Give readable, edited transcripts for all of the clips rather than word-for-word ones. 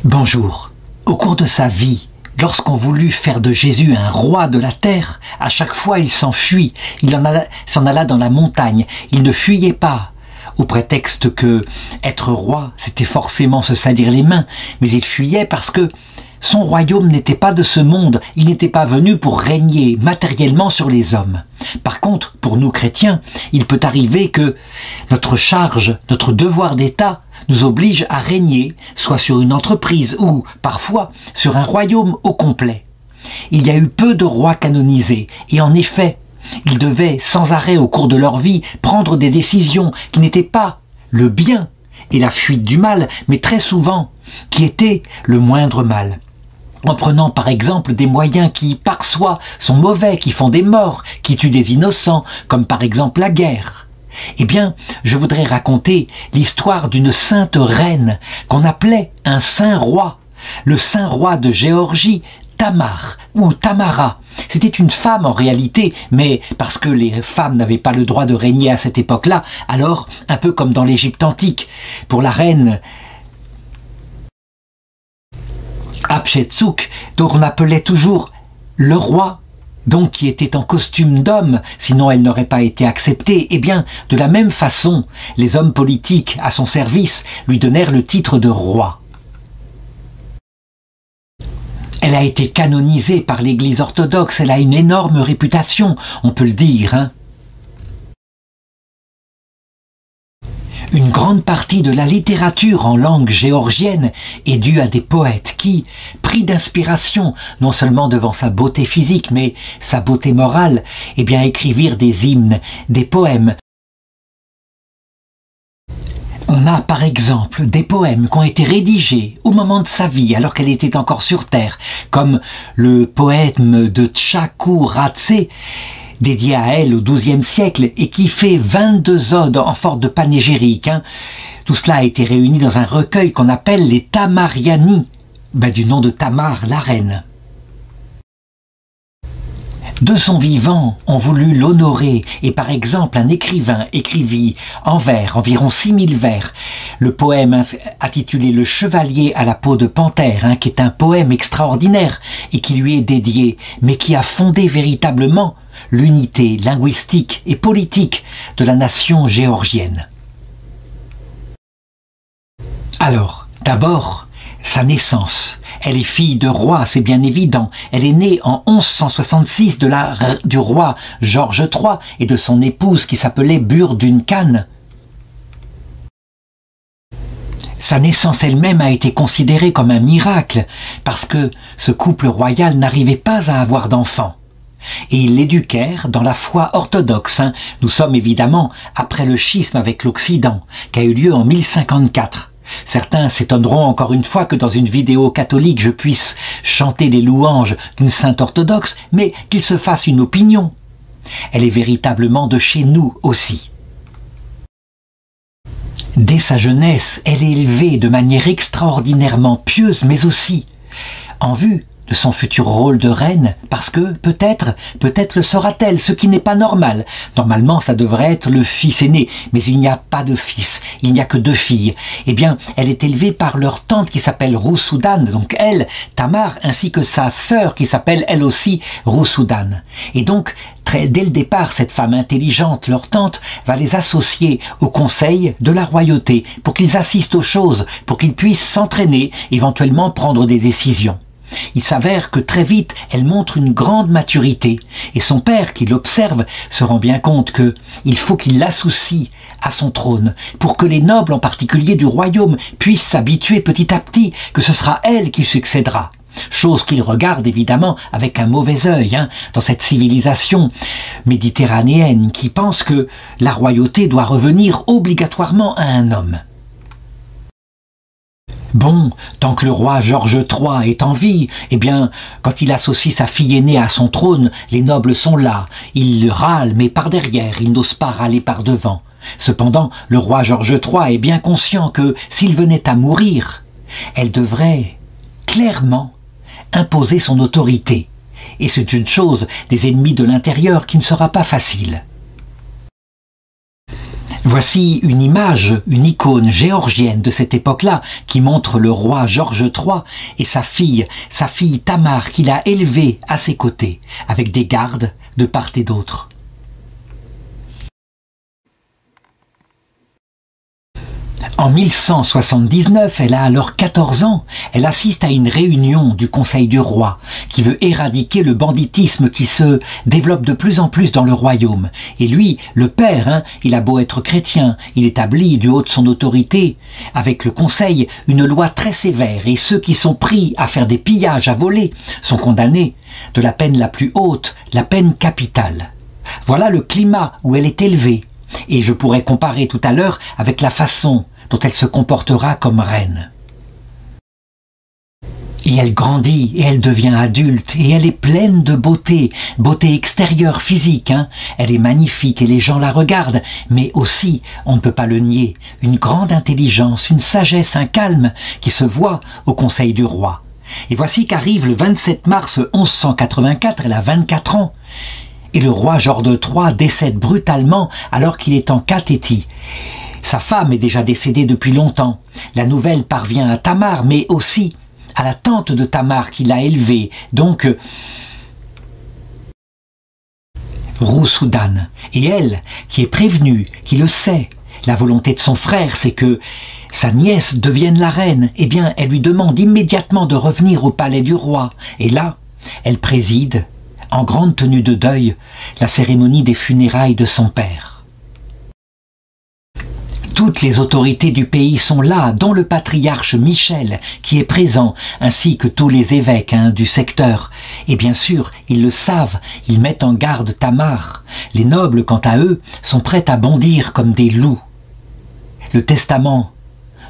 Bonjour. Au cours de sa vie, lorsqu'on voulut faire de Jésus un roi de la terre, à chaque fois il s'enfuit, s'en alla dans la montagne, il ne fuyait pas, au prétexte que être roi, c'était forcément se salir les mains, mais il fuyait parce que son royaume n'était pas de ce monde, il n'était pas venu pour régner matériellement sur les hommes. Par contre, pour nous chrétiens, il peut arriver que notre charge, notre devoir d'État, nous oblige à régner, soit sur une entreprise ou, parfois, sur un royaume au complet. Il y a eu peu de rois canonisés, et en effet, ils devaient sans arrêt au cours de leur vie prendre des décisions qui n'étaient pas le bien et la fuite du mal, mais très souvent, qui étaient le moindre mal. En prenant par exemple des moyens qui, par soi, sont mauvais, qui font des morts, qui tuent des innocents, comme par exemple la guerre. Eh bien, je voudrais raconter l'histoire d'une sainte reine qu'on appelait un saint roi, le saint roi de Géorgie, Tamar ou Tamara. C'était une femme en réalité, mais parce que les femmes n'avaient pas le droit de régner à cette époque-là, alors, un peu comme dans l'Égypte antique, pour la reine Hatshepsut, dont on appelait toujours le roi, donc qui était en costume d'homme, sinon elle n'aurait pas été acceptée, eh bien, de la même façon, les hommes politiques à son service lui donnèrent le titre de roi. Elle a été canonisée par l'Église orthodoxe, elle a une énorme réputation, on peut le dire, hein. Une grande partie de la littérature en langue géorgienne est due à des poètes qui, pris d'inspiration non seulement devant sa beauté physique, mais sa beauté morale, eh bien écrivirent des hymnes, des poèmes. On a par exemple des poèmes qui ont été rédigés au moment de sa vie, alors qu'elle était encore sur terre, comme le poème de Tchakouratsé, dédié à elle au XIIe siècle et qui fait 22 odes en forme de panégyrique. Hein. Tout cela a été réuni dans un recueil qu'on appelle les Tamariani, du nom de Tamar, la reine. De son vivant, on voulut l'honorer et par exemple un écrivain écrivit en vers, environ 6000 vers, le poème intitulé Le Chevalier à la peau de panthère, hein, qui est un poème extraordinaire et qui lui est dédié, mais qui a fondé véritablement l'unité linguistique et politique de la nation géorgienne. Alors, d'abord, sa naissance. Elle est fille de roi, c'est bien évident. Elle est née en 1166 du roi Georges III et de son épouse qui s'appelait Burdun Khan. Sa naissance elle-même a été considérée comme un miracle parce que ce couple royal n'arrivait pas à avoir d'enfants. Et ils l'éduquèrent dans la foi orthodoxe. Hein. Nous sommes évidemment après le schisme avec l'Occident, qui a eu lieu en 1054. Certains s'étonneront encore une fois que dans une vidéo catholique je puisse chanter des louanges d'une sainte orthodoxe, mais qu'il se fasse une opinion. Elle est véritablement de chez nous aussi. Dès sa jeunesse, elle est élevée de manière extraordinairement pieuse, mais aussi en vue de son futur rôle de reine, parce que peut-être le sera-t-elle, ce qui n'est pas normal. Normalement, ça devrait être le fils aîné, mais il n'y a pas de fils, il n'y a que 2 filles. Eh bien, elle est élevée par leur tante qui s'appelle Rousoudan, donc elle, Tamar, ainsi que sa sœur qui s'appelle elle aussi Rousoudan. Et donc, dès le départ, cette femme intelligente, leur tante, va les associer au conseil de la royauté, pour qu'ils assistent aux choses, pour qu'ils puissent s'entraîner, éventuellement prendre des décisions. Il s'avère que très vite, elle montre une grande maturité et son père, qui l'observe, se rend bien compte qu'il faut qu'il l'associe à son trône pour que les nobles, en particulier du royaume, puissent s'habituer petit à petit que ce sera elle qui succédera. Chose qu'il regarde évidemment avec un mauvais œil dans cette civilisation méditerranéenne qui pense que la royauté doit revenir obligatoirement à un homme. Bon, tant que le roi Georges III est en vie, eh bien, quand il associe sa fille aînée à son trône, les nobles sont là. Ils râlent, mais par derrière, ils n'osent pas râler par devant. Cependant, le roi Georges III est bien conscient que, s'il venait à mourir, elle devrait, clairement, imposer son autorité. Et c'est une chose des ennemis de l'intérieur qui ne sera pas facile. Voici une image, une icône géorgienne de cette époque-là qui montre le roi Georges III et sa fille Tamar qu'il a élevée à ses côtés, avec des gardes de part et d'autre. En 1179, elle a alors 14 ans, elle assiste à une réunion du Conseil du roi qui veut éradiquer le banditisme qui se développe de plus en plus dans le royaume. Et lui, le père, il a beau être chrétien, il établit du haut de son autorité, avec le Conseil, une loi très sévère et ceux qui sont pris à faire des pillages, à voler, sont condamnés de la peine la plus haute, la peine capitale. Voilà le climat où elle est élevée. Et je pourrais comparer tout à l'heure avec la façon dont elle se comportera comme reine. Et elle grandit, et elle devient adulte, et elle est pleine de beauté, beauté extérieure, physique. Elle est magnifique et les gens la regardent, mais aussi, on ne peut pas le nier, une grande intelligence, une sagesse, un calme qui se voit au conseil du roi. Et voici qu'arrive le 27 mars 1184, elle a 24 ans, et le roi Georges III décède brutalement alors qu'il est en catétie. Sa femme est déjà décédée depuis longtemps. La nouvelle parvient à Tamar, mais aussi à la tante de Tamar qui l'a élevée, donc Rousoudan. Et elle, qui est prévenue, qui le sait, la volonté de son frère, c'est que sa nièce devienne la reine. Eh bien, elle lui demande immédiatement de revenir au palais du roi. Et là, elle préside, en grande tenue de deuil, la cérémonie des funérailles de son père. Toutes les autorités du pays sont là, dont le patriarche Michel, qui est présent, ainsi que tous les évêques du secteur. Et bien sûr, ils le savent, ils mettent en garde Tamar. Les nobles, quant à eux, sont prêts à bondir comme des loups. Le testament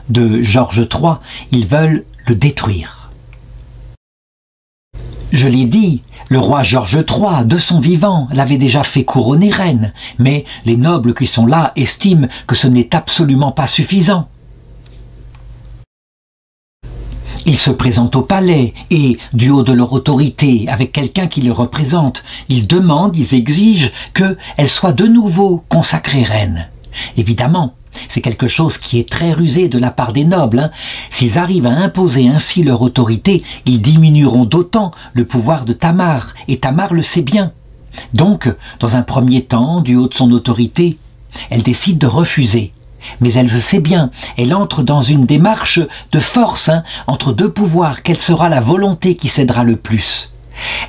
de Georges III, ils veulent le détruire. Je l'ai dit, le roi Georges III, de son vivant, l'avait déjà fait couronner reine, mais les nobles qui sont là estiment que ce n'est absolument pas suffisant. Ils se présentent au palais et, du haut de leur autorité, avec quelqu'un qui les représente, ils demandent, ils exigent qu'elle soit de nouveau consacrée reine. Évidemment, c'est quelque chose qui est très rusé de la part des nobles. S'ils arrivent à imposer ainsi leur autorité, ils diminueront d'autant le pouvoir de Tamar, et Tamar le sait bien. Donc, dans un premier temps, du haut de son autorité, elle décide de refuser. Mais elle le sait bien, elle entre dans une démarche de force entre deux pouvoirs. Quelle sera la volonté qui cédera le plus ?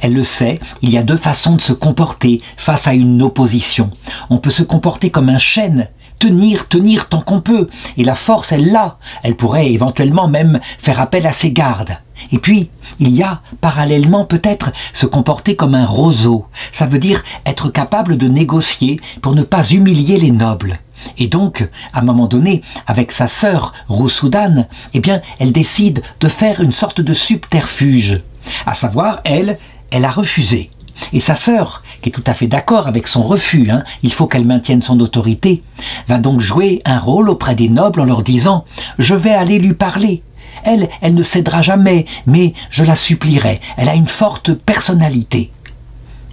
Elle le sait, il y a deux façons de se comporter face à une opposition. On peut se comporter comme un chêne, tenir tant qu'on peut, et la force, elle l'a. Elle pourrait éventuellement même faire appel à ses gardes. Et puis, il y a, parallèlement peut-être, se comporter comme un roseau. Ça veut dire être capable de négocier pour ne pas humilier les nobles. Et donc, à un moment donné, avec sa sœur, Rousoudan, eh bien, elle décide de faire une sorte de subterfuge. À savoir, elle a refusé. Et sa sœur, qui est tout à fait d'accord avec son refus, il faut qu'elle maintienne son autorité, va donc jouer un rôle auprès des nobles en leur disant « Je vais aller lui parler. Elle ne cédera jamais, mais je la supplierai. Elle a une forte personnalité. »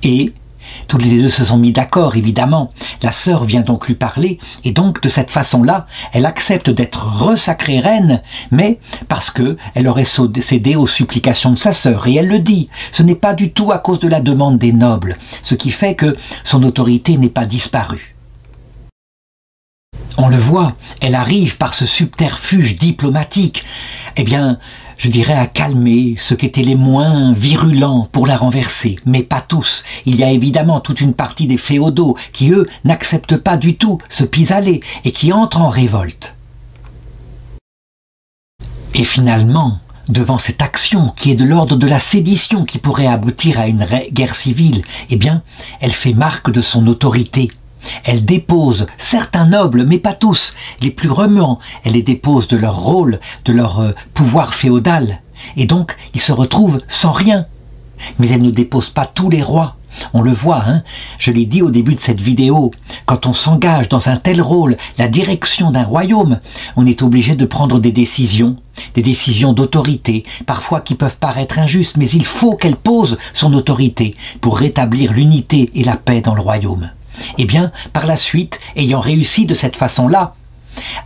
Et tous les deux se sont mis d'accord, évidemment. La sœur vient donc lui parler, et donc de cette façon-là, elle accepte d'être resacrée reine, mais parce qu'elle aurait cédé aux supplications de sa sœur. Et elle le dit, ce n'est pas du tout à cause de la demande des nobles, ce qui fait que son autorité n'est pas disparue. On le voit, elle arrive par ce subterfuge diplomatique, eh bien, je dirais à calmer ceux qui étaient les moins virulents pour la renverser, mais pas tous. Il y a évidemment toute une partie des féodaux qui, eux, n'acceptent pas du tout ce pis-aller et qui entrent en révolte. Et finalement, devant cette action qui est de l'ordre de la sédition qui pourrait aboutir à une guerre civile, eh bien, elle fait marque de son autorité. Elle dépose certains nobles, mais pas tous, les plus remuants, elle les dépose de leur rôle, de leur pouvoir féodal, et donc ils se retrouvent sans rien. Mais elle ne dépose pas tous les rois. On le voit, je l'ai dit au début de cette vidéo, quand on s'engage dans un tel rôle, la direction d'un royaume, on est obligé de prendre des décisions d'autorité, parfois qui peuvent paraître injustes, mais il faut qu'elle pose son autorité pour rétablir l'unité et la paix dans le royaume. Eh bien, par la suite, ayant réussi de cette façon-là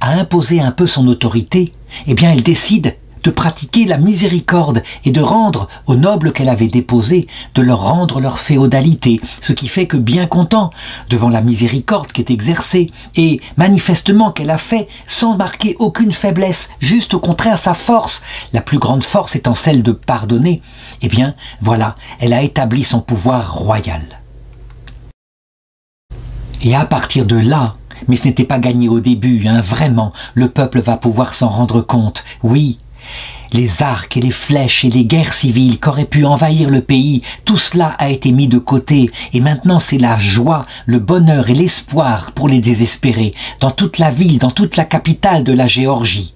à imposer un peu son autorité, eh bien, elle décide de pratiquer la miséricorde et de rendre aux nobles qu'elle avait déposés, de leur rendre leur féodalité, ce qui fait que bien content devant la miséricorde qui est exercée, et manifestement qu'elle a fait sans marquer aucune faiblesse, juste au contraire sa force, la plus grande force étant celle de pardonner, eh bien voilà, elle a établi son pouvoir royal. Et à partir de là, mais ce n'était pas gagné au début, vraiment, le peuple va pouvoir s'en rendre compte, oui. Les arcs et les flèches et les guerres civiles qu'auraient pu envahir le pays, tout cela a été mis de côté et maintenant c'est la joie, le bonheur et l'espoir pour les désespérés, dans toute la ville, dans toute la capitale de la Géorgie.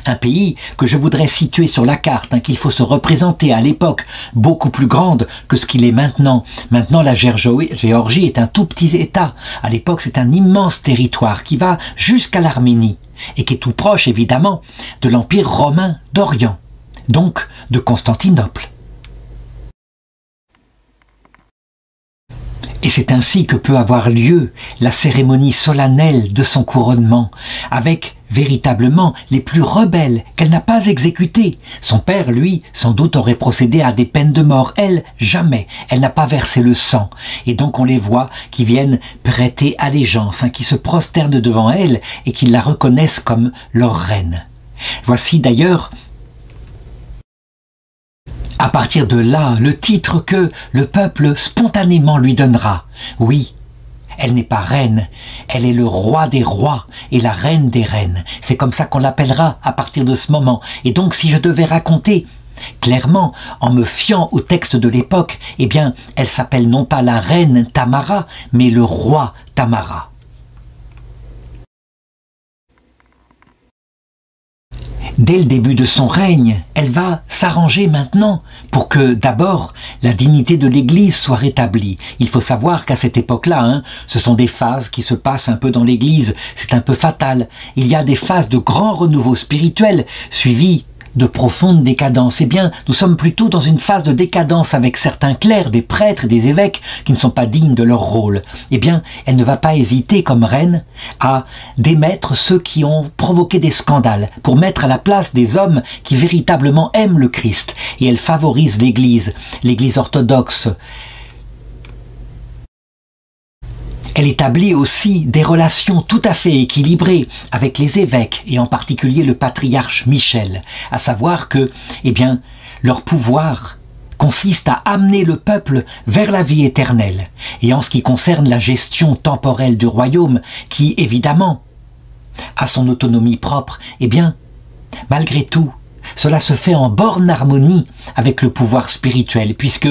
Un pays que je voudrais situer sur la carte, qu'il faut se représenter à l'époque, beaucoup plus grande que ce qu'il est maintenant. Maintenant, la Géorgie est un tout petit État. À l'époque, c'est un immense territoire qui va jusqu'à l'Arménie et qui est tout proche, évidemment, de l'Empire romain d'Orient, donc de Constantinople. Et c'est ainsi que peut avoir lieu la cérémonie solennelle de son couronnement, avec véritablement les plus rebelles qu'elle n'a pas exécutés. Son père, lui, sans doute aurait procédé à des peines de mort. Elle, jamais. Elle n'a pas versé le sang. Et donc on les voit qui viennent prêter allégeance, qui se prosternent devant elle et qui la reconnaissent comme leur reine. Voici d'ailleurs, à partir de là, le titre que le peuple spontanément lui donnera. Oui, elle n'est pas reine, elle est le roi des rois et la reine des reines. C'est comme ça qu'on l'appellera à partir de ce moment. Et donc si je devais raconter clairement, en me fiant au texte de l'époque, eh bien, elle s'appelle non pas la reine Tamara, mais le roi Tamara. Dès le début de son règne, elle va s'arranger maintenant pour que d'abord la dignité de l'Église soit rétablie. Il faut savoir qu'à cette époque-là, ce sont des phases qui se passent un peu dans l'Église, c'est un peu fatal. Il y a des phases de grand renouveau spirituel suivies de profonde décadence. Eh bien, nous sommes plutôt dans une phase de décadence avec certains clercs, des prêtres et des évêques qui ne sont pas dignes de leur rôle. Eh bien, elle ne va pas hésiter comme reine à démettre ceux qui ont provoqué des scandales pour mettre à la place des hommes qui véritablement aiment le Christ. Et elle favorise l'Église orthodoxe. Elle établit aussi des relations tout à fait équilibrées avec les évêques et en particulier le patriarche Michel, à savoir que, eh bien, leur pouvoir consiste à amener le peuple vers la vie éternelle. Et en ce qui concerne la gestion temporelle du royaume, qui évidemment a son autonomie propre, eh bien, malgré tout, cela se fait en borne harmonie avec le pouvoir spirituel, puisque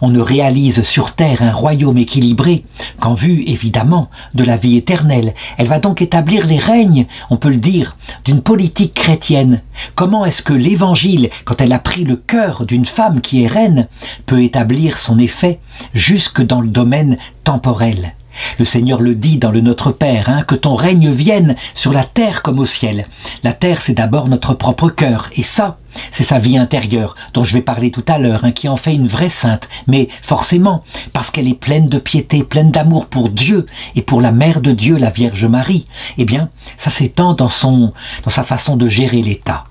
on ne réalise sur terre un royaume équilibré qu'en vue, évidemment, de la vie éternelle. Elle va donc établir les règnes, on peut le dire, d'une politique chrétienne. Comment est-ce que l'Évangile, quand elle a pris le cœur d'une femme qui est reine, peut établir son effet jusque dans le domaine temporel ? Le Seigneur le dit dans le Notre Père, que ton règne vienne sur la terre comme au ciel. La terre, c'est d'abord notre propre cœur, et ça, c'est sa vie intérieure, dont je vais parler tout à l'heure, qui en fait une vraie sainte, mais forcément, parce qu'elle est pleine de piété, pleine d'amour pour Dieu, et pour la Mère de Dieu, la Vierge Marie, eh bien, ça s'étend dans sa façon de gérer l'État.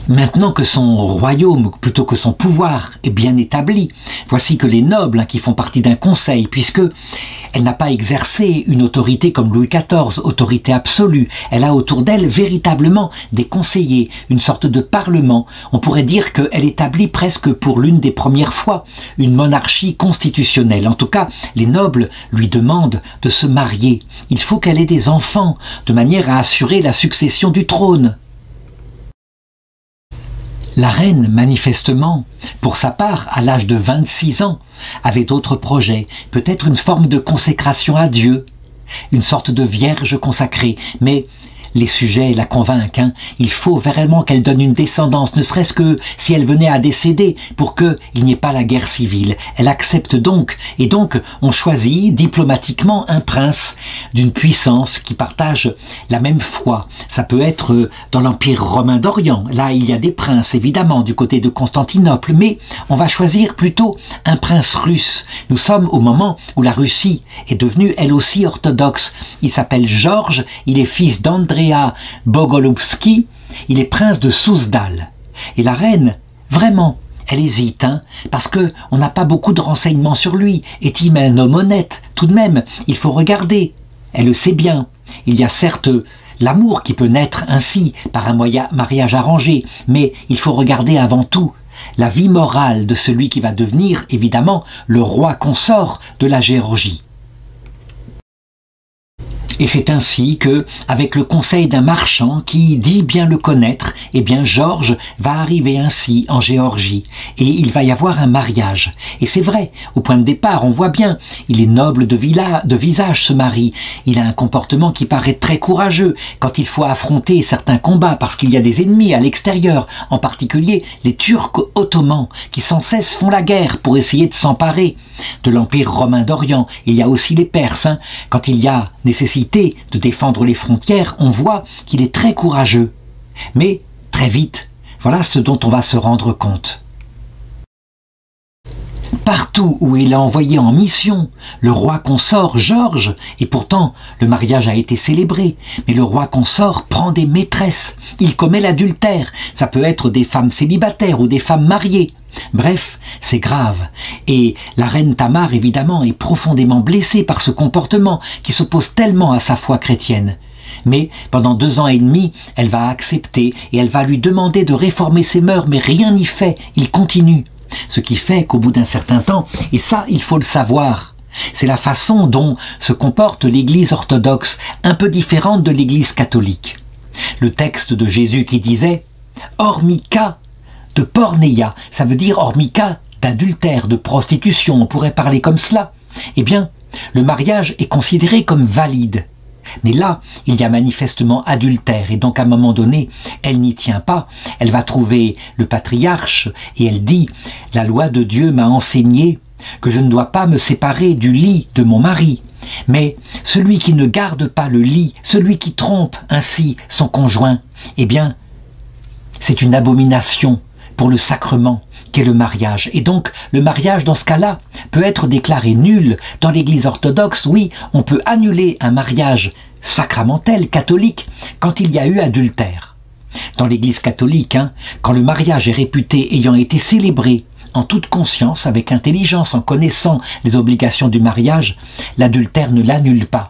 Maintenant que son royaume, plutôt que son pouvoir, est bien établi, voici que les nobles qui font partie d'un conseil, puisque elle n'a pas exercé une autorité comme Louis XIV, autorité absolue, elle a autour d'elle véritablement des conseillers, une sorte de parlement. On pourrait dire qu'elle établit presque pour l'une des premières fois une monarchie constitutionnelle. En tout cas, les nobles lui demandent de se marier. Il faut qu'elle ait des enfants, de manière à assurer la succession du trône. La reine, manifestement, pour sa part, à l'âge de 26 ans, avait d'autres projets, peut-être une forme de consécration à Dieu, une sorte de vierge consacrée, mais les sujets la convainquent. Hein. Il faut vraiment qu'elle donne une descendance, ne serait-ce que si elle venait à décéder, pour qu'il n'y ait pas la guerre civile. Elle accepte donc, et donc on choisit diplomatiquement un prince d'une puissance qui partage la même foi. Ça peut être dans l'Empire romain d'Orient. Là, il y a des princes, évidemment, du côté de Constantinople, mais on va choisir plutôt un prince russe. Nous sommes au moment où la Russie est devenue elle aussi orthodoxe. Il s'appelle Georges, il est fils d'Andrea Bogolyubski, il est prince de Souzdal. Et la reine, vraiment, elle hésite, hein, parce qu'on n'a pas beaucoup de renseignements sur lui. Est-il un homme honnête? Tout de même, il faut regarder. Elle le sait bien. Il y a certes l'amour qui peut naître ainsi, par un mariage arrangé, mais il faut regarder avant tout la vie morale de celui qui va devenir, évidemment, le roi consort de la Géorgie. Et c'est ainsi que, avec le conseil d'un marchand qui dit bien le connaître, eh bien Georges va arriver ainsi en Géorgie. Et il va y avoir un mariage. Et c'est vrai, au point de départ, on voit bien, il est noble de visage ce mari. Il a un comportement qui paraît très courageux quand il faut affronter certains combats parce qu'il y a des ennemis à l'extérieur, en particulier les Turcs ottomans qui sans cesse font la guerre pour essayer de s'emparer de l'Empire romain d'Orient. Il y a aussi les Perses, hein, quand il y a nécessité de défendre les frontières, on voit qu'il est très courageux. Mais, très vite, voilà ce dont on va se rendre compte. Partout où il est envoyé en mission, le roi consort Georges, et pourtant le mariage a été célébré, mais le roi consort prend des maîtresses, il commet l'adultère, ça peut être des femmes célibataires ou des femmes mariées. Bref, c'est grave. Et la reine Tamar, évidemment, est profondément blessée par ce comportement qui s'oppose tellement à sa foi chrétienne. Mais pendant 2 ans et demi, elle va accepter et elle va lui demander de réformer ses mœurs, mais rien n'y fait, il continue. Ce qui fait qu'au bout d'un certain temps, et ça, il faut le savoir, c'est la façon dont se comporte l'Église orthodoxe, un peu différente de l'Église catholique. Le texte de Jésus qui disait « hormis cas de pornéia », ça veut dire hormis cas d'adultère, de prostitution, on pourrait parler comme cela, eh bien, le mariage est considéré comme valide. Mais là, il y a manifestement adultère et donc à un moment donné, elle n'y tient pas. Elle va trouver le patriarche et elle dit « La loi de Dieu m'a enseigné que je ne dois pas me séparer du lit de mon mari. Mais celui qui ne garde pas le lit, celui qui trompe ainsi son conjoint, eh bien, c'est une abomination pour le sacrement qu'est le mariage. Et donc, le mariage, dans ce cas-là, peut être déclaré nul. Dans l'Église orthodoxe, oui, on peut annuler un mariage sacramentel, catholique, quand il y a eu adultère. Dans l'Église catholique, hein, quand le mariage est réputé ayant été célébré en toute conscience, avec intelligence, en connaissant les obligations du mariage, l'adultère ne l'annule pas.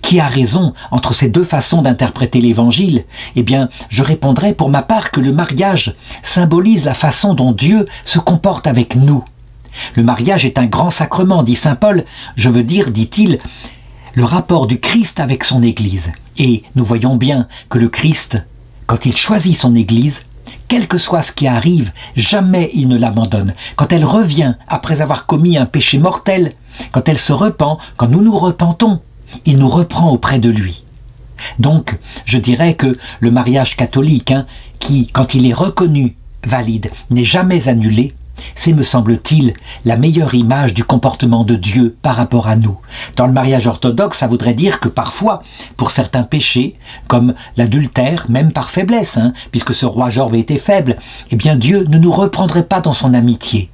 Qui a raison entre ces deux façons d'interpréter l'Évangile? Eh bien, je répondrai pour ma part que le mariage symbolise la façon dont Dieu se comporte avec nous. Le mariage est un grand sacrement, dit saint Paul, je veux dire, dit-il, le rapport du Christ avec son Église. Et nous voyons bien que le Christ, quand il choisit son Église, quel que soit ce qui arrive, jamais il ne l'abandonne. Quand elle revient après avoir commis un péché mortel, quand elle se repent, quand nous nous repentons, il nous reprend auprès de lui. Donc, je dirais que le mariage catholique, hein, qui, quand il est reconnu valide, n'est jamais annulé, c'est, me semble-t-il, la meilleure image du comportement de Dieu par rapport à nous. Dans le mariage orthodoxe, ça voudrait dire que parfois, pour certains péchés, comme l'adultère, même par faiblesse, hein, puisque ce roi Georges était faible, eh bien Dieu ne nous reprendrait pas dans son amitié.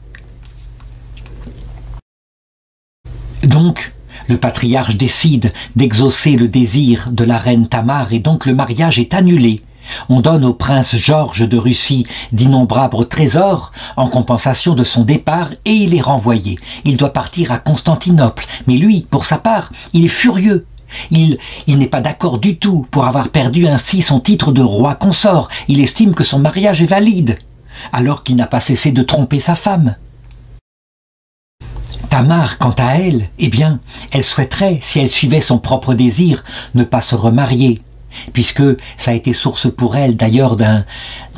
Donc, le patriarche décide d'exaucer le désir de la reine Tamar et donc le mariage est annulé. On donne au prince Georges de Russie d'innombrables trésors en compensation de son départ et il est renvoyé. Il doit partir à Constantinople, mais lui, pour sa part, il est furieux. Il n'est pas d'accord du tout pour avoir perdu ainsi son titre de roi consort. Il estime que son mariage est valide, alors qu'il n'a pas cessé de tromper sa femme. Tamar, quant à elle, eh bien, elle souhaiterait, si elle suivait son propre désir, ne pas se remarier. puisque ça a été source pour elle d'ailleurs d'un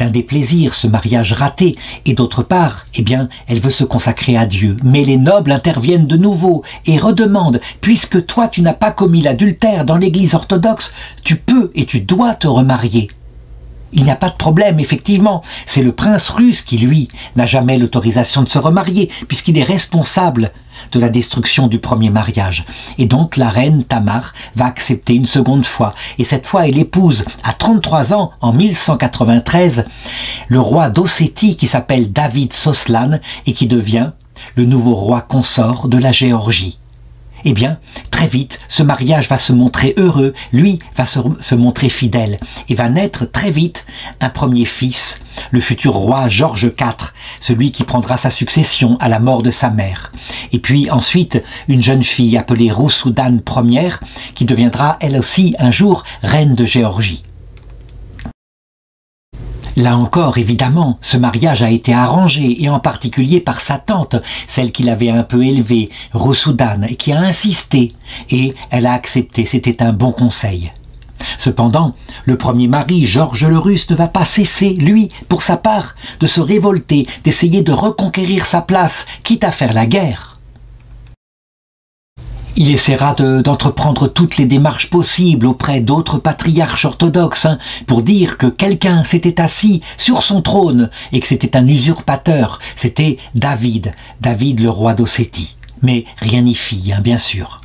déplaisir, ce mariage raté, et d'autre part, eh bien, elle veut se consacrer à Dieu. Mais les nobles interviennent de nouveau et redemandent, puisque toi tu n'as pas commis l'adultère dans l'Église orthodoxe, tu peux et tu dois te remarier. Il n'y a pas de problème, effectivement. C'est le prince russe qui, lui, n'a jamais l'autorisation de se remarier, puisqu'il est responsable de la destruction du premier mariage. Et donc la reine Tamar va accepter une seconde fois. Et cette fois, elle épouse, à 33 ans, en 1193, le roi d'Ossétie qui s'appelle David Soslan et qui devient le nouveau roi consort de la Géorgie. Eh bien, très vite, ce mariage va se montrer heureux, lui va se montrer fidèle, et va naître très vite un premier fils, le futur roi Georges IV, celui qui prendra sa succession à la mort de sa mère. Et puis ensuite, une jeune fille appelée Roussoudane Ier, qui deviendra elle aussi un jour reine de Géorgie. Là encore, évidemment, ce mariage a été arrangé, et en particulier par sa tante, celle qui l'avait un peu élevée, Roussoudane, et qui a insisté, et elle a accepté, c'était un bon conseil. Cependant, le premier mari, Georges le Russe, ne va pas cesser, lui, pour sa part, de se révolter, d'essayer de reconquérir sa place, quitte à faire la guerre. Il essaiera d'entreprendre toutes les démarches possibles auprès d'autres patriarches orthodoxes pour dire que quelqu'un s'était assis sur son trône et que c'était un usurpateur. C'était David le roi d'Ossétie. Mais rien n'y fit, bien sûr.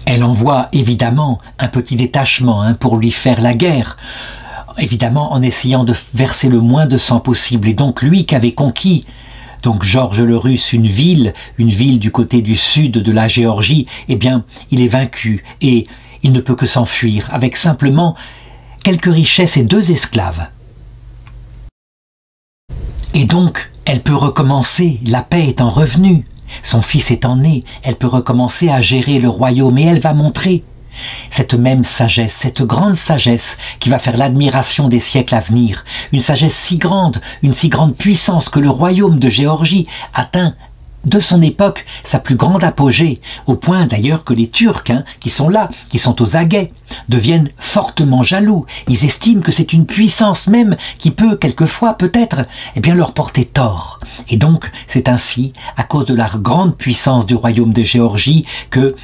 Elle envoie évidemment un petit détachement pour lui faire la guerre. Évidemment en essayant de verser le moins de sang possible. Et donc lui qui avait conquis, donc Georges le Russe, une ville du côté du sud de la Géorgie, eh bien, il est vaincu et il ne peut que s'enfuir avec simplement quelques richesses et 2 esclaves. Et donc, elle peut recommencer, la paix étant revenue, son fils étant né, elle peut recommencer à gérer le royaume et elle va montrer cette même sagesse, cette grande sagesse qui va faire l'admiration des siècles à venir. Une sagesse si grande, une si grande puissance que le royaume de Géorgie atteint de son époque sa plus grande apogée, au point d'ailleurs que les Turcs qui sont là, qui sont aux aguets, deviennent fortement jaloux. Ils estiment que c'est une puissance même qui peut quelquefois peut-être leur porter tort. Et donc c'est ainsi, à cause de la grande puissance du royaume de Géorgie, que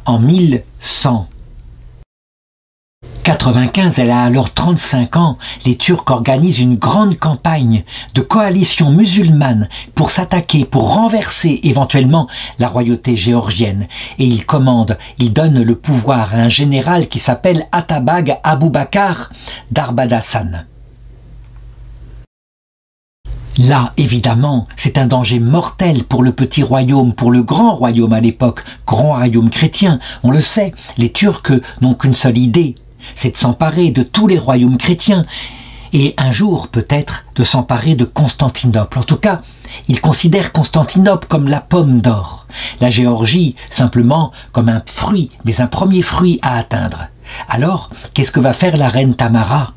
en 1195, elle a alors 35 ans, les Turcs organisent une grande campagne de coalition musulmane pour s'attaquer, pour renverser éventuellement la royauté géorgienne. Et ils donnent le pouvoir à un général qui s'appelle Atabag Aboubakar d'Arbadassan. Là, évidemment, c'est un danger mortel pour le petit royaume, pour le grand royaume à l'époque, grand royaume chrétien. On le sait, les Turcs n'ont qu'une seule idée, c'est de s'emparer de tous les royaumes chrétiens et un jour peut-être de s'emparer de Constantinople. En tout cas, ils considèrent Constantinople comme la pomme d'or, la Géorgie simplement comme un fruit, mais un premier fruit à atteindre. Alors, qu'est-ce que va faire la reine Tamara ?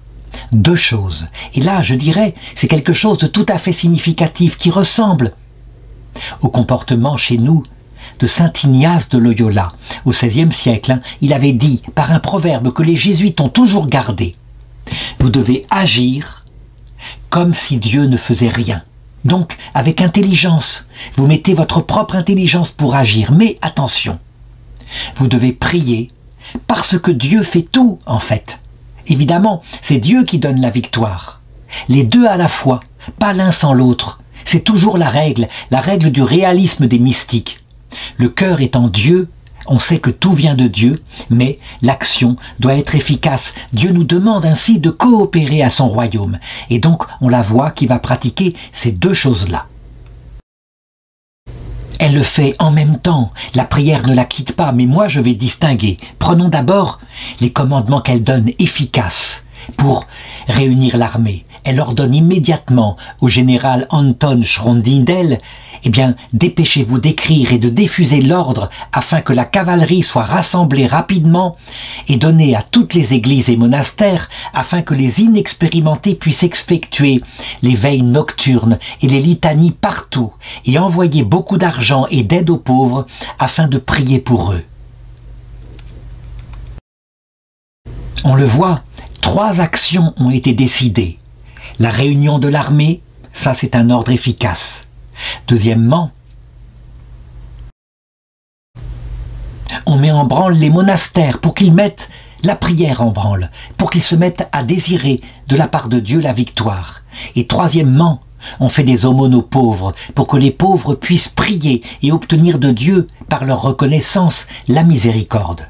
2 choses. Et là, je dirais, c'est quelque chose de tout à fait significatif qui ressemble au comportement chez nous de saint Ignace de Loyola. Au XVIe siècle, il avait dit par un proverbe que les jésuites ont toujours gardé. Vous devez agir comme si Dieu ne faisait rien. Donc, avec intelligence, vous mettez votre propre intelligence pour agir. Mais attention, vous devez prier parce que Dieu fait tout en fait. Évidemment, c'est Dieu qui donne la victoire. Les 2 à la fois, pas l'un sans l'autre. C'est toujours la règle du réalisme des mystiques. Le cœur étant Dieu, on sait que tout vient de Dieu, mais l'action doit être efficace. Dieu nous demande ainsi de coopérer à son royaume. Et donc, on la voit qui va pratiquer ces 2 choses-là. Elle le fait en même temps, la prière ne la quitte pas, mais moi je vais distinguer. Prenons d'abord les commandements qu'elle donne efficaces pour réunir l'armée. Elle ordonne immédiatement au général Anton Schrondindel dépêchez-vous d'écrire et de diffuser l'ordre afin que la cavalerie soit rassemblée rapidement et donnée à toutes les églises et monastères afin que les inexpérimentés puissent effectuer les veilles nocturnes et les litanies partout et envoyer beaucoup d'argent et d'aide aux pauvres afin de prier pour eux. On le voit, 3 actions ont été décidées. La réunion de l'armée, ça c'est un ordre efficace. Deuxièmement, on met en branle les monastères pour qu'ils mettent la prière en branle, pour qu'ils se mettent à désirer de la part de Dieu la victoire. Et troisièmement, on fait des aumônes aux pauvres pour que les pauvres puissent prier et obtenir de Dieu, par leur reconnaissance, la miséricorde.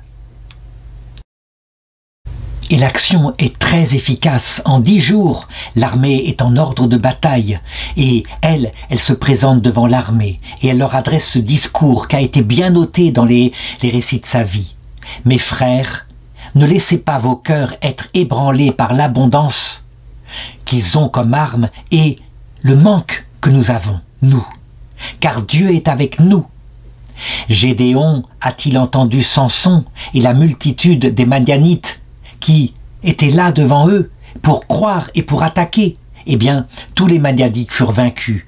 Et l'action est très efficace. En 10 jours, l'armée est en ordre de bataille. Et elle se présente devant l'armée. Et elle leur adresse ce discours qui a été bien noté dans les récits de sa vie. « Mes frères, ne laissez pas vos cœurs être ébranlés par l'abondance qu'ils ont comme arme et le manque que nous avons, nous. Car Dieu est avec nous. Gédéon a-t-il entendu Samson et la multitude des Madianites qui étaient là devant eux pour croire et pour attaquer? Eh bien, tous les Madianites furent vaincus.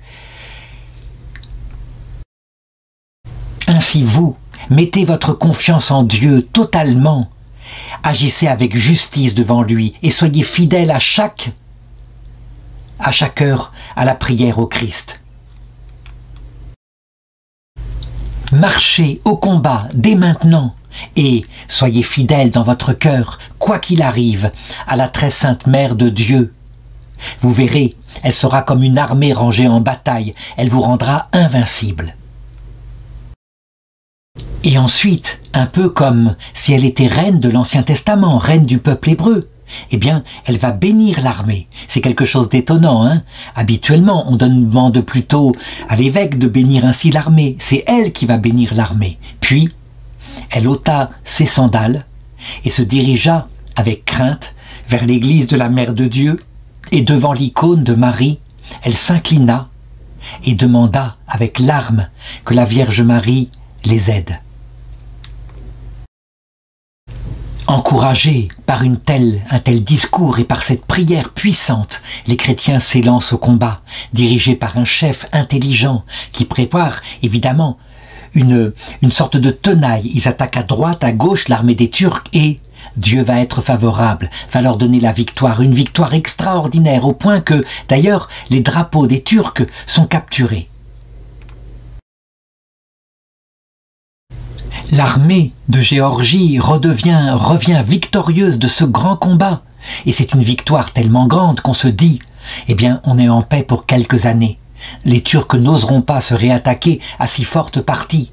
Ainsi vous, mettez votre confiance en Dieu totalement. Agissez avec justice devant lui et soyez fidèles à chaque heure à la prière au Christ. Marchez au combat dès maintenant et soyez fidèles dans votre cœur, quoi qu'il arrive, à la très sainte Mère de Dieu. Vous verrez, elle sera comme une armée rangée en bataille, elle vous rendra invincible. Et ensuite, un peu comme si elle était reine de l'Ancien Testament, reine du peuple hébreu, eh bien, elle va bénir l'armée. C'est quelque chose d'étonnant, hein? Habituellement, on demande plutôt à l'évêque de bénir ainsi l'armée. C'est elle qui va bénir l'armée. Puis, elle ôta ses sandales et se dirigea avec crainte vers l'église de la Mère de Dieu, et devant l'icône de Marie, elle s'inclina et demanda avec larmes que la Vierge Marie les aide. Encouragés par un tel discours et par cette prière puissante, les chrétiens s'élancent au combat, dirigés par un chef intelligent qui prépare évidemment une sorte de tenaille. Ils attaquent à droite, à gauche l'armée des Turcs et Dieu va être favorable, va leur donner la victoire, une victoire extraordinaire au point que d'ailleurs les drapeaux des Turcs sont capturés. L'armée de Géorgie revient victorieuse de ce grand combat. Et c'est une victoire tellement grande qu'on se dit, eh bien, on est en paix pour quelques années. Les Turcs n'oseront pas se réattaquer à si forte partie.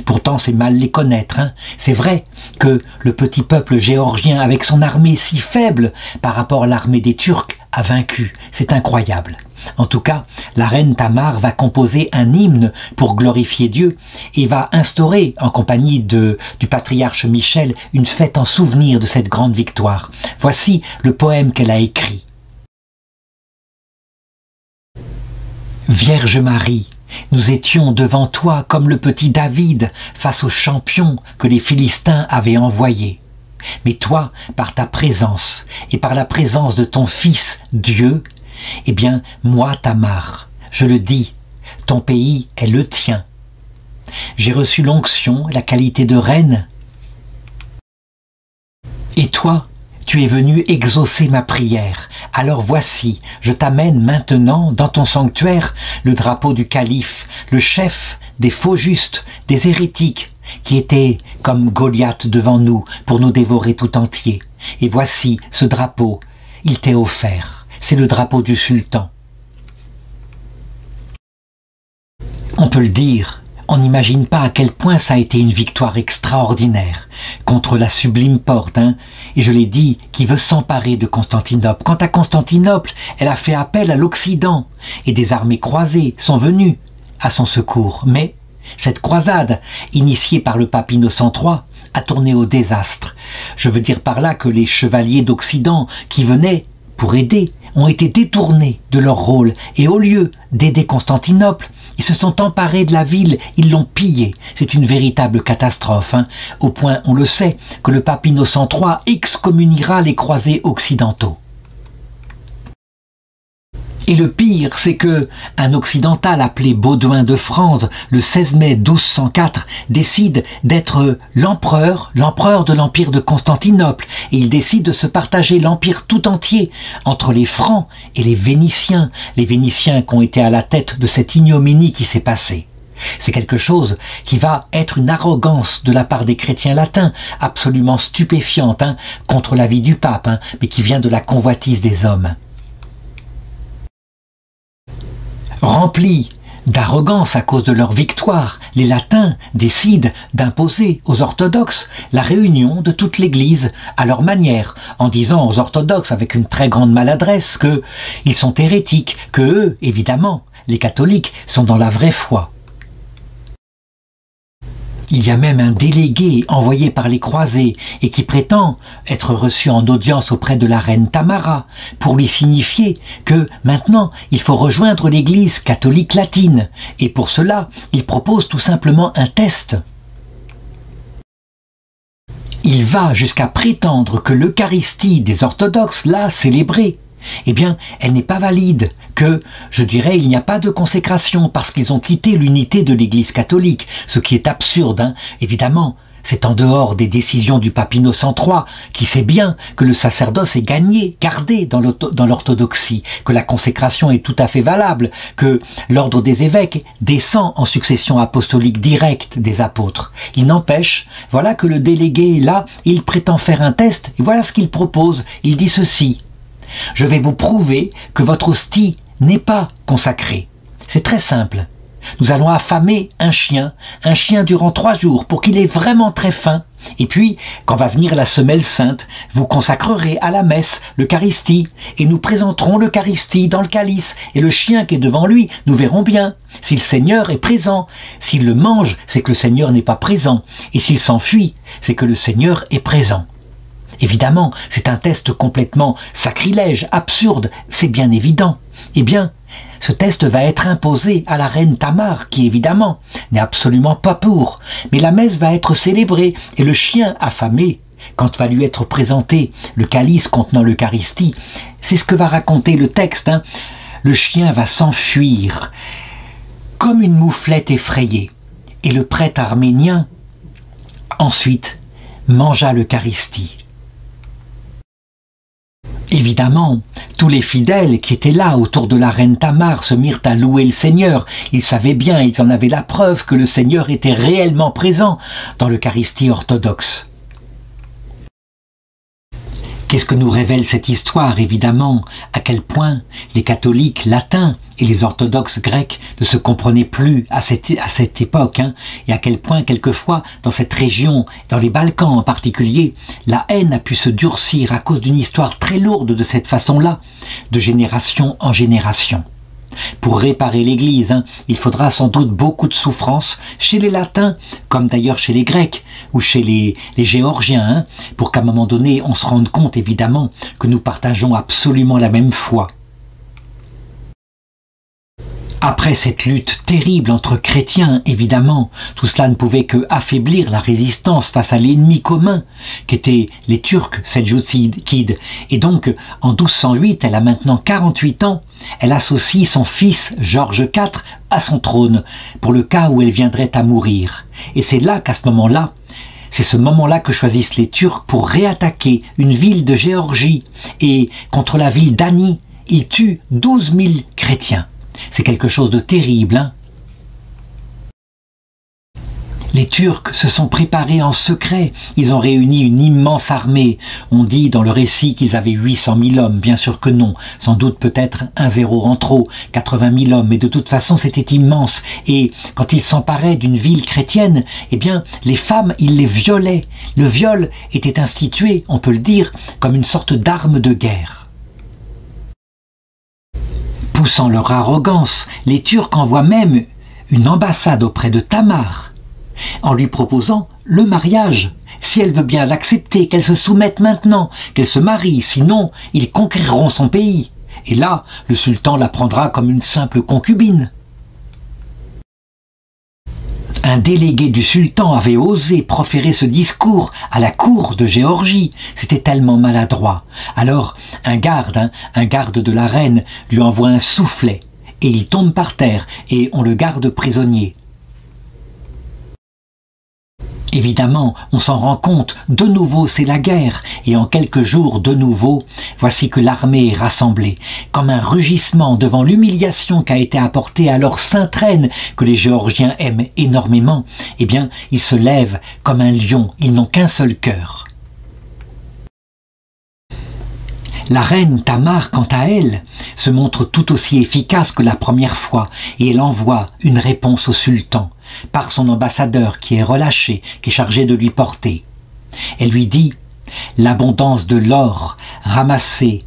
Pourtant, c'est mal les connaître, hein. C'est vrai que le petit peuple géorgien, avec son armée si faible par rapport à l'armée des Turcs, a vaincu. C'est incroyable. En tout cas, la reine Tamar va composer un hymne pour glorifier Dieu et va instaurer, en compagnie du patriarche Michel, une fête en souvenir de cette grande victoire. Voici le poème qu'elle a écrit. Vierge Marie, nous étions devant toi comme le petit David face au champion que les Philistins avaient envoyé. Mais toi, par ta présence et par la présence de ton Fils, Dieu, eh bien, moi, Tamar, je le dis, ton pays est le tien. J'ai reçu l'onction, la qualité de reine. Et toi, tu es venu exaucer ma prière. Alors voici, je t'amène maintenant dans ton sanctuaire le drapeau du calife, le chef des faux justes, des hérétiques, qui étaient comme Goliath devant nous pour nous dévorer tout entier. Et voici ce drapeau, il t'est offert. C'est le drapeau du sultan. On peut le dire, on n'imagine pas à quel point ça a été une victoire extraordinaire contre la sublime porte, hein, et je l'ai dit, qui veut s'emparer de Constantinople. Quant à Constantinople, elle a fait appel à l'Occident, et des armées croisées sont venues à son secours. Mais cette croisade, initiée par le pape Innocent III, a tourné au désastre. Je veux dire par là que les chevaliers d'Occident qui venaient pour aider ont été détournés de leur rôle, et au lieu d'aider Constantinople, ils se sont emparés de la ville, ils l'ont pillée. C'est une véritable catastrophe, hein, au point, on le sait, que le pape Innocent III excommuniera les croisés occidentaux. Et le pire, c'est que un occidental appelé Baudouin de France, le 16 mai 1204, décide d'être l'empereur de l'empire de Constantinople. Et il décide de se partager l'empire tout entier entre les Francs et les Vénitiens qui ont été à la tête de cette ignominie qui s'est passée. C'est quelque chose qui va être une arrogance de la part des chrétiens latins, absolument stupéfiante, contre l'avis du pape, mais qui vient de la convoitise des hommes. Remplis d'arrogance à cause de leur victoire, les latins décident d'imposer aux orthodoxes la réunion de toute l'Église à leur manière, en disant aux orthodoxes avec une très grande maladresse qu'ils sont hérétiques, que eux, évidemment, les catholiques, sont dans la vraie foi. Il y a même un délégué envoyé par les croisés et qui prétend être reçu en audience auprès de la reine Tamara pour lui signifier que maintenant il faut rejoindre l'Église catholique latine et pour cela il propose tout simplement un test. Il va jusqu'à prétendre que l'Eucharistie des orthodoxes, là célébrée, eh bien, elle n'est pas valide, que, je dirais, il n'y a pas de consécration parce qu'ils ont quitté l'unité de l'Église catholique, ce qui est absurde, évidemment. C'est en dehors des décisions du pape Innocent III, qui sait bien que le sacerdoce est gardé dans l'orthodoxie, que la consécration est tout à fait valable, que l'ordre des évêques descend en succession apostolique directe des apôtres. Il n'empêche, voilà que le délégué est là, il prétend faire un test, et voilà ce qu'il propose, il dit ceci. Je vais vous prouver que votre hostie n'est pas consacrée. C'est très simple. Nous allons affamer un chien durant 3 jours pour qu'il ait vraiment très faim. Et puis, quand va venir la semelle sainte, vous consacrerez à la messe l'Eucharistie et nous présenterons l'Eucharistie dans le calice. Et le chien qui est devant lui, nous verrons bien si le Seigneur est présent. S'il le mange, c'est que le Seigneur n'est pas présent. Et s'il s'enfuit, c'est que le Seigneur est présent. Évidemment, c'est un test complètement sacrilège, absurde, c'est bien évident. Eh bien, ce test va être imposé à la reine Tamar, qui évidemment n'est absolument pas pour. Mais la messe va être célébrée et le chien affamé, quand va lui être présenté le calice contenant l'Eucharistie, c'est ce que va raconter le texte. Le chien va s'enfuir comme une mouflette effrayée. Et le prêtre arménien, ensuite, mangea l'Eucharistie. Évidemment, tous les fidèles qui étaient là autour de la reine Tamar se mirent à louer le Seigneur. Ils savaient bien, ils en avaient la preuve que le Seigneur était réellement présent dans l'Eucharistie orthodoxe. Qu'est-ce que nous révèle cette histoire? Évidemment, à quel point les catholiques latins et les orthodoxes grecs ne se comprenaient plus à cette époque, et à quel point, quelquefois, dans cette région, dans les Balkans en particulier, la haine a pu se durcir à cause d'une histoire très lourde de cette façon-là, de génération en génération. Pour réparer l'Église, il faudra sans doute beaucoup de souffrance chez les Latins, comme d'ailleurs chez les Grecs ou chez les Géorgiens, pour qu'à un moment donné, on se rende compte évidemment que nous partageons absolument la même foi. Après cette lutte terrible entre chrétiens, évidemment, tout cela ne pouvait que affaiblir la résistance face à l'ennemi commun, qu'étaient les Turcs seldjoukides. Et donc, en 1208, elle a maintenant 48 ans, elle associe son fils Georges IV à son trône, pour le cas où elle viendrait à mourir. Et c'est là qu'à ce moment-là, c'est ce moment-là que choisissent les Turcs pour réattaquer une ville de Géorgie. Et contre la ville d'Ani, ils tuent 12 000 chrétiens. C'est quelque chose de terrible, Les Turcs se sont préparés en secret. Ils ont réuni une immense armée. On dit dans le récit qu'ils avaient 800 000 hommes. Bien sûr que non. Sans doute peut-être un zéro en trop, 80 000 hommes. Mais de toute façon, c'était immense. Et quand ils s'emparaient d'une ville chrétienne, eh bien, les femmes, ils les violaient. Le viol était institué, on peut le dire, comme une sorte d'arme de guerre. Poussant leur arrogance, les Turcs envoient même une ambassade auprès de Tamar, en lui proposant le mariage. Si elle veut bien l'accepter, qu'elle se soumette maintenant, qu'elle se marie, sinon ils conquériront son pays. Et là, le sultan la prendra comme une simple concubine. Un délégué du sultan avait osé proférer ce discours à la cour de Géorgie. C'était tellement maladroit. Alors, un garde de la reine, lui envoie un soufflet, et il tombe par terre, et on le garde prisonnier. Évidemment, on s'en rend compte, de nouveau c'est la guerre, et en quelques jours, de nouveau, voici que l'armée est rassemblée. Comme un rugissement devant l'humiliation qu'a été apportée à leur sainte reine, que les Géorgiens aiment énormément, eh bien, ils se lèvent comme un lion, ils n'ont qu'un seul cœur. La reine Tamar, quant à elle, se montre tout aussi efficace que la première fois, et elle envoie une réponse au sultan, par son ambassadeur qui est relâché, qui est chargé de lui porter. Elle lui dit « L'abondance de l'or ramassé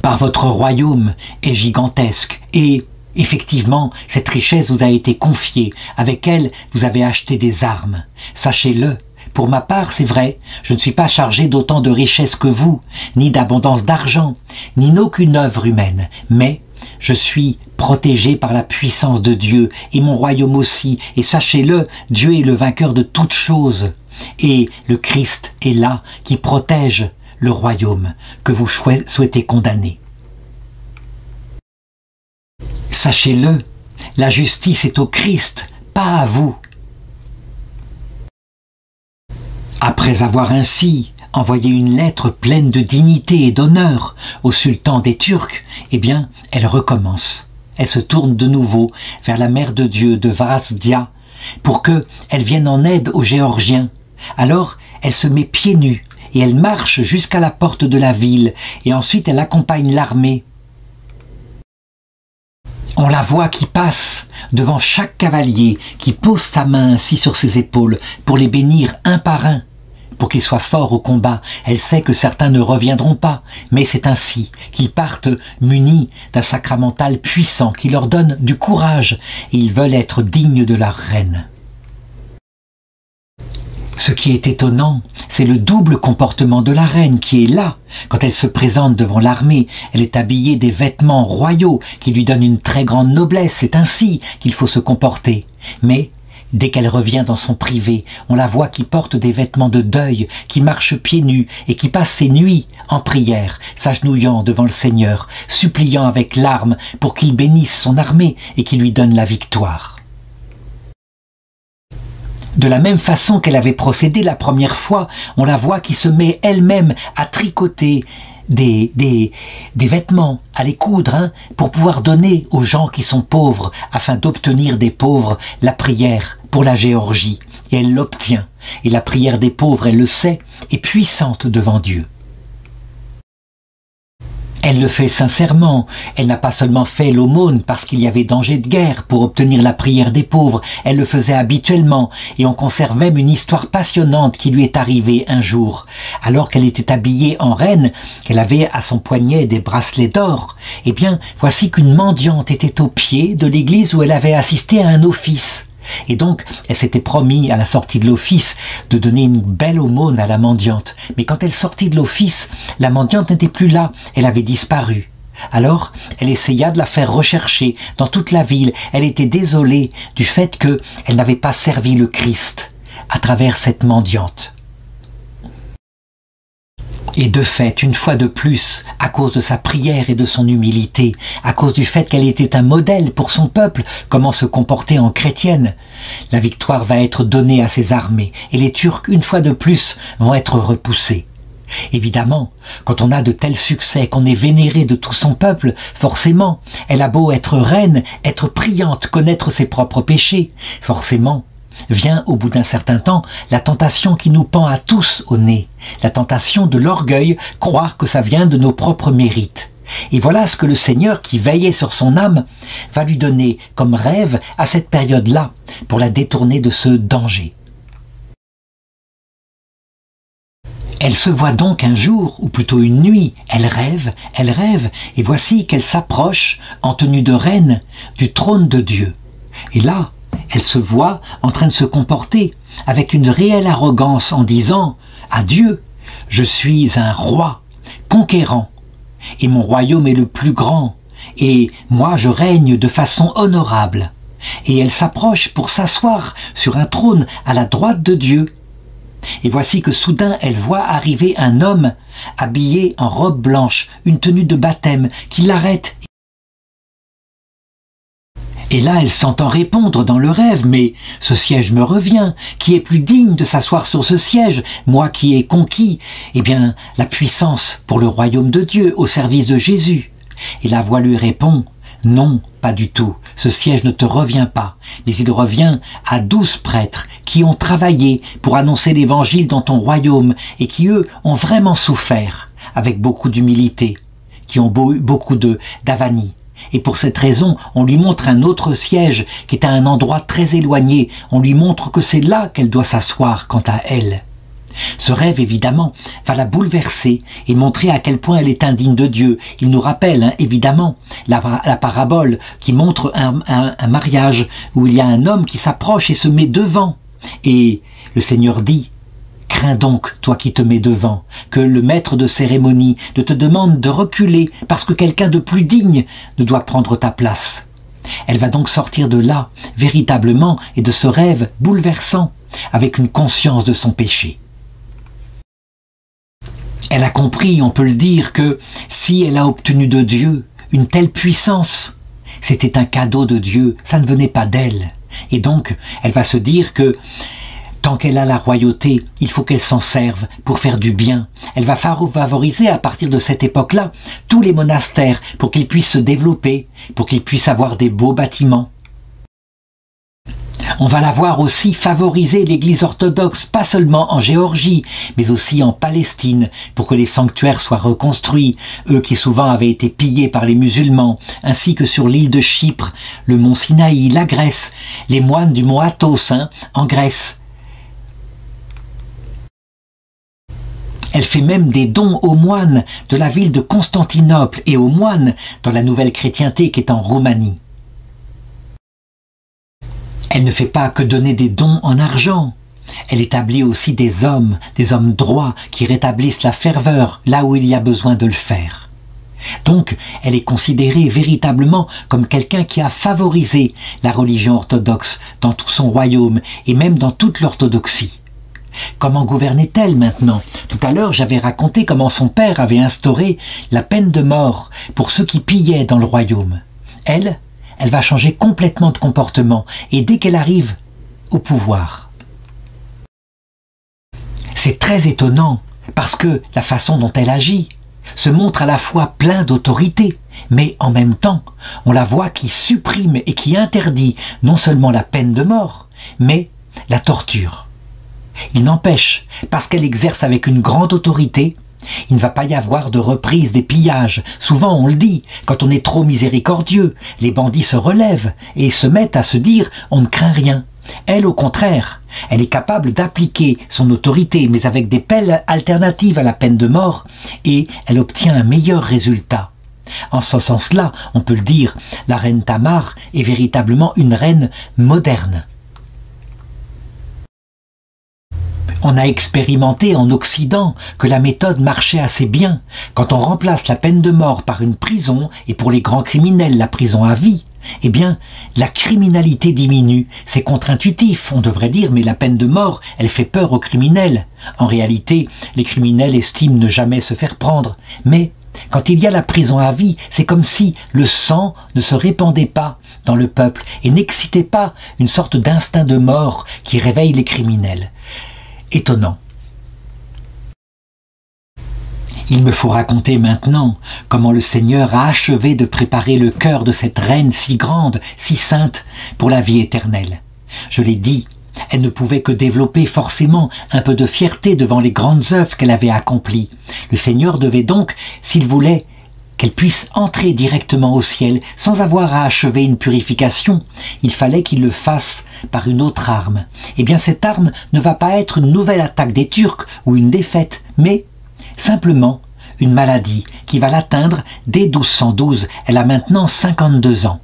par votre royaume est gigantesque, et effectivement, cette richesse vous a été confiée, avec elle vous avez acheté des armes. Sachez-le, pour ma part, c'est vrai, je ne suis pas chargé d'autant de richesses que vous, ni d'abondance d'argent, ni d'aucune œuvre humaine, mais je suis protégé par la puissance de Dieu, et mon royaume aussi, et sachez-le, Dieu est le vainqueur de toutes choses, et le Christ est là qui protège le royaume que vous souhaitez condamner. Sachez-le, la justice est au Christ, pas à vous. Après avoir ainsi envoyé une lettre pleine de dignité et d'honneur au sultan des Turcs, eh bien, elle recommence. Elle se tourne de nouveau vers la mère de Dieu de Varasdia pour qu'elle vienne en aide aux Géorgiens. Alors, elle se met pieds nus et elle marche jusqu'à la porte de la ville et ensuite elle accompagne l'armée. On la voit qui passe devant chaque cavalier, qui pose sa main ainsi sur ses épaules pour les bénir un par un, pour qu'ils soient forts au combat. Elle sait que certains ne reviendront pas, mais c'est ainsi qu'ils partent munis d'un sacramental puissant qui leur donne du courage et ils veulent être dignes de leur reine. Ce qui est étonnant, c'est le double comportement de la reine qui est là. Quand elle se présente devant l'armée, elle est habillée des vêtements royaux qui lui donnent une très grande noblesse. C'est ainsi qu'il faut se comporter. Mais dès qu'elle revient dans son privé, on la voit qui porte des vêtements de deuil, qui marche pieds nus et qui passe ses nuits en prière, s'agenouillant devant le Seigneur, suppliant avec larmes pour qu'il bénisse son armée et qu'il lui donne la victoire. De la même façon qu'elle avait procédé la première fois, on la voit qui se met elle-même à tricoter des vêtements, à les coudre, pour pouvoir donner aux gens qui sont pauvres, afin d'obtenir des pauvres la prière pour la Géorgie. Et elle l'obtient. Et la prière des pauvres, elle le sait, est puissante devant Dieu. Elle le fait sincèrement. Elle n'a pas seulement fait l'aumône parce qu'il y avait danger de guerre pour obtenir la prière des pauvres. Elle le faisait habituellement et on conserve même une histoire passionnante qui lui est arrivée un jour. Alors qu'elle était habillée en reine, qu'elle avait à son poignet des bracelets d'or, eh bien, voici qu'une mendiante était au pied de l'église où elle avait assisté à un office. Et donc, elle s'était promis à la sortie de l'office de donner une belle aumône à la mendiante. Mais quand elle sortit de l'office, la mendiante n'était plus là, elle avait disparu. Alors, elle essaya de la faire rechercher dans toute la ville. Elle était désolée du fait qu'elle n'avait pas servi le Christ à travers cette mendiante. Et de fait, une fois de plus, à cause de sa prière et de son humilité, à cause du fait qu'elle était un modèle pour son peuple, comment se comporter en chrétienne, la victoire va être donnée à ses armées, et les Turcs, une fois de plus, vont être repoussés. Évidemment, quand on a de tels succès, qu'on est vénéré de tout son peuple, forcément, elle a beau être reine, être priante, connaître ses propres péchés, forcément, vient au bout d'un certain temps la tentation qui nous pend à tous au nez, la tentation de l'orgueil, croire que ça vient de nos propres mérites. Et voilà ce que le Seigneur, qui veillait sur son âme, va lui donner comme rêve à cette période-là, pour la détourner de ce danger. Elle se voit donc un jour, ou plutôt une nuit, elle rêve, et voici qu'elle s'approche, en tenue de reine, du trône de Dieu. Et là, elle se voit en train de se comporter avec une réelle arrogance en disant à Dieu « Je suis un roi conquérant et mon royaume est le plus grand et moi je règne de façon honorable. » et elle s'approche pour s'asseoir sur un trône à la droite de Dieu. Et voici que soudain elle voit arriver un homme habillé en robe blanche, une tenue de baptême, qui l'arrête. Et là, elle s'entend répondre dans le rêve, « Mais ce siège me revient, qui est plus digne de s'asseoir sur ce siège, moi qui ai conquis, eh bien, la puissance pour le royaume de Dieu, au service de Jésus. » Et la voix lui répond, « Non, pas du tout, ce siège ne te revient pas, mais il revient à 12 prêtres qui ont travaillé pour annoncer l'évangile dans ton royaume et qui, eux, ont vraiment souffert, avec beaucoup d'humilité, qui ont beaucoup d'avanie. Et pour cette raison, on lui montre un autre siège qui est à un endroit très éloigné. On lui montre que c'est là qu'elle doit s'asseoir quant à elle. » Ce rêve, évidemment, va la bouleverser et montrer à quel point elle est indigne de Dieu. Il nous rappelle, évidemment, la parabole qui montre un mariage où il y a un homme qui s'approche et se met devant. Et le Seigneur dit, « Crains donc, toi qui te mets devant, que le maître de cérémonie ne te demande de reculer parce que quelqu'un de plus digne ne doit prendre ta place. » Elle va donc sortir de là, véritablement, et de ce rêve bouleversant, avec une conscience de son péché. Elle a compris, on peut le dire, que si elle a obtenu de Dieu une telle puissance, c'était un cadeau de Dieu, ça ne venait pas d'elle. Et donc, elle va se dire que tant qu'elle a la royauté, il faut qu'elle s'en serve pour faire du bien. Elle va favoriser à partir de cette époque-là tous les monastères pour qu'ils puissent se développer, pour qu'ils puissent avoir des beaux bâtiments. On va la voir aussi favoriser l'Église orthodoxe, pas seulement en Géorgie, mais aussi en Palestine, pour que les sanctuaires soient reconstruits, eux qui souvent avaient été pillés par les musulmans, ainsi que sur l'île de Chypre, le mont Sinaï, la Grèce, les moines du mont Athos, en Grèce. Elle fait même des dons aux moines de la ville de Constantinople et aux moines dans la nouvelle chrétienté qui est en Roumanie. Elle ne fait pas que donner des dons en argent. Elle établit aussi des hommes droits qui rétablissent la ferveur là où il y a besoin de le faire. Donc, elle est considérée véritablement comme quelqu'un qui a favorisé la religion orthodoxe dans tout son royaume et même dans toute l'orthodoxie. Comment gouvernait-elle maintenant? Tout à l'heure, j'avais raconté comment son père avait instauré la peine de mort pour ceux qui pillaient dans le royaume. Elle va changer complètement de comportement et dès qu'elle arrive au pouvoir. C'est très étonnant parce que la façon dont elle agit se montre à la fois plein d'autorité, mais en même temps, on la voit qui supprime et qui interdit non seulement la peine de mort, mais la torture. Il n'empêche, parce qu'elle exerce avec une grande autorité, il ne va pas y avoir de reprise des pillages. Souvent on le dit, quand on est trop miséricordieux, les bandits se relèvent et se mettent à se dire « on ne craint rien ». Elle, au contraire, elle est capable d'appliquer son autorité, mais avec des peines alternatives à la peine de mort, et elle obtient un meilleur résultat. En ce sens-là, on peut le dire, la reine Tamar est véritablement une reine moderne. On a expérimenté en Occident que la méthode marchait assez bien. Quand on remplace la peine de mort par une prison, et pour les grands criminels la prison à vie, eh bien, la criminalité diminue. C'est contre-intuitif, on devrait dire, mais la peine de mort, elle fait peur aux criminels. En réalité, les criminels estiment ne jamais se faire prendre. Mais quand il y a la prison à vie, c'est comme si le sang ne se répandait pas dans le peuple et n'excitait pas une sorte d'instinct de mort qui réveille les criminels. Étonnant. Il me faut raconter maintenant comment le Seigneur a achevé de préparer le cœur de cette reine si grande, si sainte, pour la vie éternelle. Je l'ai dit, elle ne pouvait que développer forcément un peu de fierté devant les grandes œuvres qu'elle avait accomplies. Le Seigneur devait donc, s'il voulait, qu'elle puisse entrer directement au ciel sans avoir à achever une purification. Il fallait qu'il le fasse par une autre arme. Eh bien, cette arme ne va pas être une nouvelle attaque des Turcs ou une défaite, mais simplement une maladie qui va l'atteindre dès 1212. Elle a maintenant 52 ans.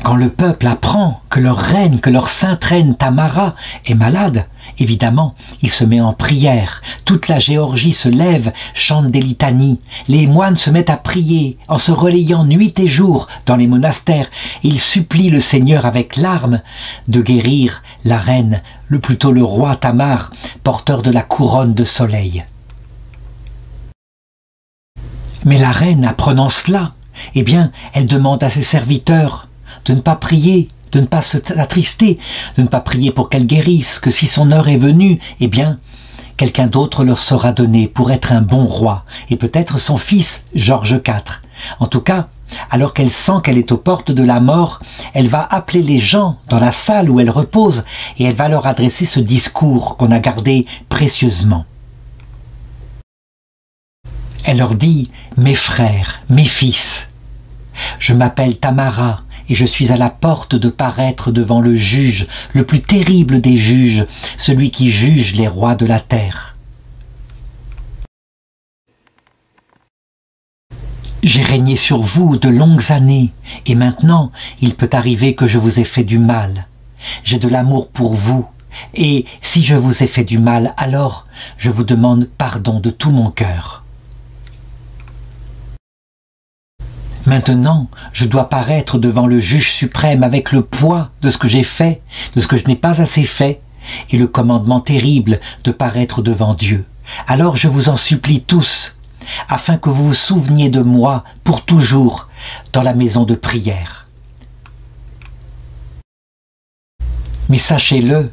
Quand le peuple apprend que leur reine, que leur sainte reine Tamara est malade, Évidemment, il se met en prière. Toute la Géorgie se lève, chante des litanies. Les moines se mettent à prier en se relayant nuit et jour dans les monastères. Ils supplient le Seigneur avec larmes de guérir la reine, plutôt le roi Tamar, porteur de la couronne de soleil. Mais la reine, apprenant cela, eh bien, elle demande à ses serviteurs de ne pas prier, de ne pas s'attrister, de ne pas prier pour qu'elle guérisse, que si son heure est venue, eh bien, quelqu'un d'autre leur sera donné pour être un bon roi, et peut-être son fils, Georges IV. En tout cas, alors qu'elle sent qu'elle est aux portes de la mort, elle va appeler les gens dans la salle où elle repose, et elle va leur adresser ce discours qu'on a gardé précieusement. Elle leur dit « Mes frères, mes fils, je m'appelle Tamara, et je suis à la porte de paraître devant le juge, le plus terrible des juges, celui qui juge les rois de la terre. J'ai régné sur vous de longues années, et maintenant il peut arriver que je vous ai fait du mal. J'ai de l'amour pour vous, et si je vous ai fait du mal, alors je vous demande pardon de tout mon cœur. Maintenant, je dois paraître devant le juge suprême avec le poids de ce que j'ai fait, de ce que je n'ai pas assez fait, et le commandement terrible de paraître devant Dieu. Alors je vous en supplie tous, afin que vous vous souveniez de moi pour toujours dans la maison de prière. Mais sachez-le,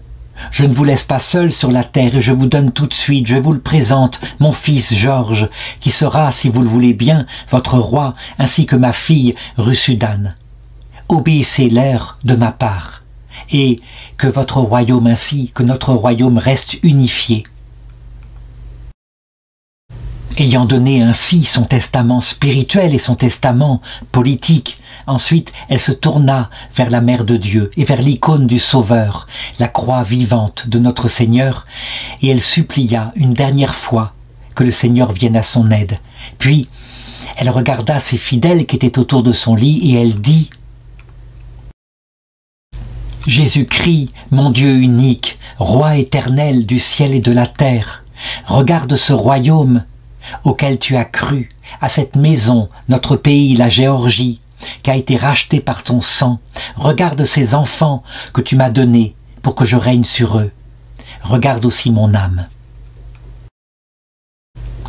je ne vous laisse pas seul sur la terre et je vous donne tout de suite, je vous le présente, mon fils Georges, qui sera, si vous le voulez bien, votre roi, ainsi que ma fille Russudane. Obéissez-leur de ma part, et que votre royaume ainsi, que notre royaume reste unifié. Ayant donné ainsi son testament spirituel et son testament politique, ensuite elle se tourna vers la Mère de Dieu et vers l'icône du Sauveur, la croix vivante de notre Seigneur, et elle supplia une dernière fois que le Seigneur vienne à son aide. Puis elle regarda ses fidèles qui étaient autour de son lit et elle dit « Jésus-Christ, mon Dieu unique, Roi éternel du ciel et de la terre, regarde ce royaume auquel tu as cru, à cette maison, notre pays, la Géorgie, qui a été racheté par ton sang. Regarde ces enfants que tu m'as donnés pour que je règne sur eux. Regarde aussi mon âme. »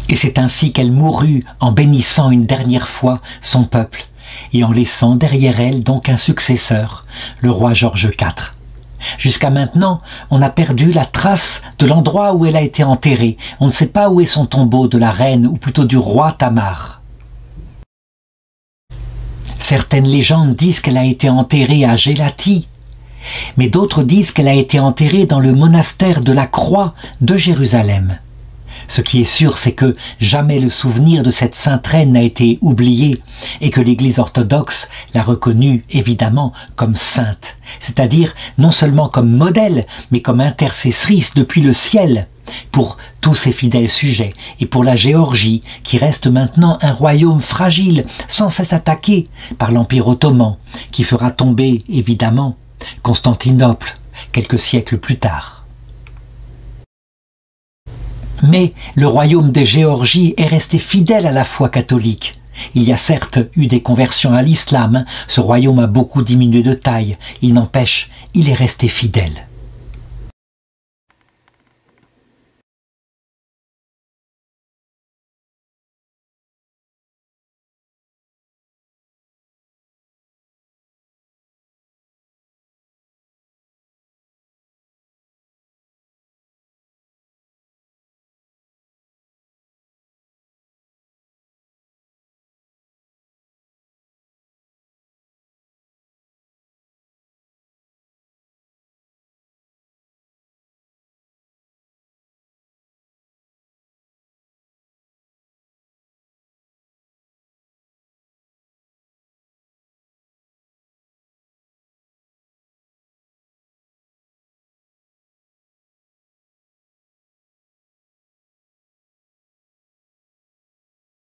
Et c'est ainsi qu'elle mourut en bénissant une dernière fois son peuple et en laissant derrière elle donc un successeur, le roi Georges IV. Jusqu'à maintenant, on a perdu la trace de l'endroit où elle a été enterrée. On ne sait pas où est son tombeau de la reine, ou plutôt du roi Tamar. Certaines légendes disent qu'elle a été enterrée à Gélati, mais d'autres disent qu'elle a été enterrée dans le monastère de la Croix de Jérusalem. Ce qui est sûr, c'est que jamais le souvenir de cette sainte reine n'a été oublié et que l'Église orthodoxe l'a reconnue évidemment comme sainte, c'est-à-dire non seulement comme modèle, mais comme intercessrice depuis le ciel pour tous ses fidèles sujets et pour la Géorgie qui reste maintenant un royaume fragile, sans cesse attaqué par l'Empire ottoman qui fera tomber évidemment Constantinople quelques siècles plus tard. Mais le royaume des Géorgies est resté fidèle à la foi catholique. Il y a certes eu des conversions à l'islam, ce royaume a beaucoup diminué de taille, il n'empêche, il est resté fidèle.